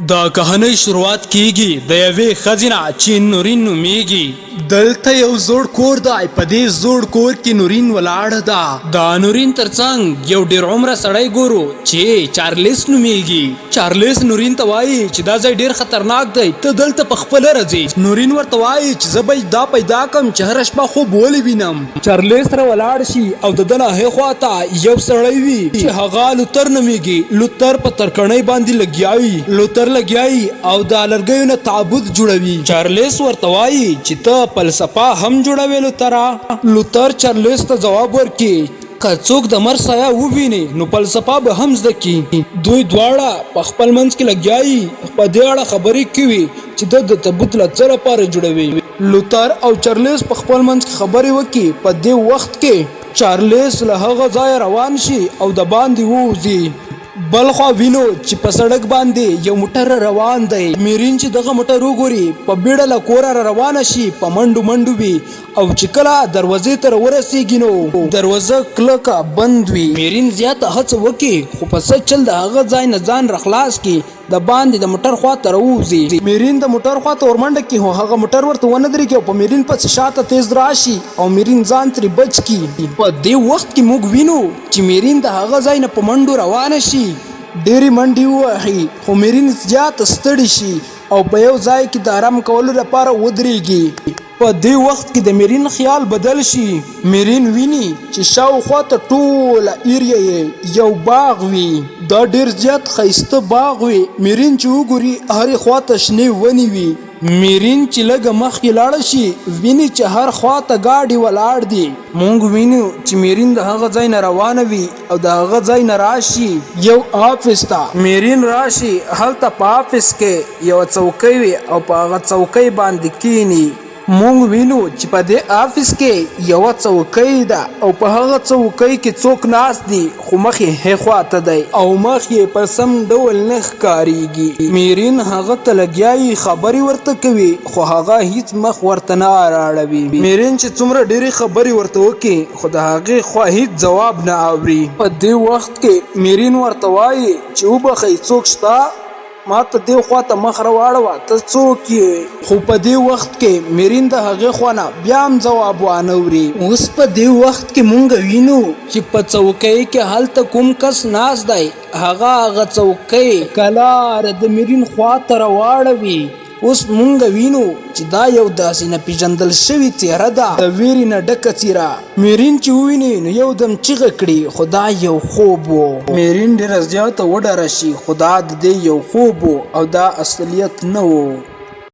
د کہانی شروعات کیږي د یوې ښځې نه چې نورین نومیږي. دلته یو زوړ کور دی. په دې زوړ کور کې نورین ولاړه ده. د نورین ترڅنګ یو ډېر عمره سړی ګورو چې چارلس نومیږي. چارلس نورین ته وایي چې دا ځای ډېر خطرناک دی، ته دلته په خپله راځې. نورین ورته وایي چې زه به دا پیدا کړم چې هره شپه خوب ولې وینم. چارلس سره ولاړ شي او د ده نه هخوا ته یو سړی وي چې هغه لوتر نومیږي. لوتر په ترکڼۍ باندې لګیا وي، لوتر لګیایي او د لرګیو نه تعبد جوړوي. چارلس ورته وایي چې ته فلسفه هم جوړوې لوتره. لوتر چارلس ته جواب ورکړي که څوک د مر سایه وویني نو فلسفه به هم زده کړي. دوی دواړه په خپل منځ کې لګیایي، په دې اړه خبرې کوي چې د تعبد له څه لپاره جوړوي. لوتر او چارلس په خپل منځ کې خبرې وکړي. په دې وخت کې چارلس له هغه ځایه روان شي او د باندې ووځي. بلخوا وینو چې په سړک باندې یو موټر روان دی. میرین چې دغه موټر وګوري په بیړه له کوره روانه شي، په منډو منډو وي او چې کله دروازې ته ورسیږي نو دروازه کلکه بند وي. میرین زیاته هڅه وکړي خو په څه چل د هغه ځای نه ځان رخلاص کړي، د باندې د موټر خوا ته راوځي. میرین د موټر خوا ته ورمنډه کړي خو هغه موټر ورته ونه درېږي او په میرین پسې شاته تیز راشي او میرین ځان ترې بچ کړي. په دې وخت کې موږ وینو چې میرین د هغه ځای نه په منډو روانه شي، ډېرې منډې ووهي خو میرین زیات ستړي شي او په یو ځای کې د آرام کولو لپاره ودرېږي. په دې وخت کې د میرین خیال بدل شي. میرین ویني چې شاوخوا ته ټوله ایریا یې یو باغ وي. دا ډېر زیات ښایسته باغ وي. میرین چې وګوري هرې خوا ته شنې ونې وي. میرین چې لږه مخکې لاړه شي ویني چې هر خوا ته ګاډي ولاړ دي. مونږ وینو چې میرین د هغه ځای نه روانه وي او د هغه ځای نه راشي یو آفس ته. میرین راشي هلته په آفس کې یوه څوکۍ وي او په هغه څوکۍ باندې کینی. مونږ وینو چې په دې آفس کې یوه څوکۍ ده او په هغه څوکۍ کې څوک ناست دي خو مخ یې هخوا ته دی او مخ یې په سم ډول نه ښکاریږي. میرین هغه ته لګیایي، خبرې ورته کوي خو هغه هیڅ مخ ورته نه راړوي. میرین چې څومره ډېرې خبرې ورته وکړي خو د هغې خوا هیڅ ځواب نه اوري. په دې وخت کې میرین ورته وایي چې وبخئ څوک شته ما ته دې خوا ته مخ راواړوه، ته څوک یې؟ خو په دې وخت کې میرین د هغې خوا نه بیا هم ځواب وانه وري. اوس په دې وخت کې مونږ وینو چې په څوکۍ کې هلته کوم کس ناست دی. هغه څوکۍ کلاره د میرین خوا ته راواړوي. اوس مونږ وینو چې دا یو داسې نه پیژندل شوې څېره ده، د ویرې نه ډکه څېره. میرین چې وویني نو یو دم چیغه کړي خو دا یو خوب و. میرین ډېره زیاته وډاره شي خو دا د دې یو خوب و او دا اصلیت نه و.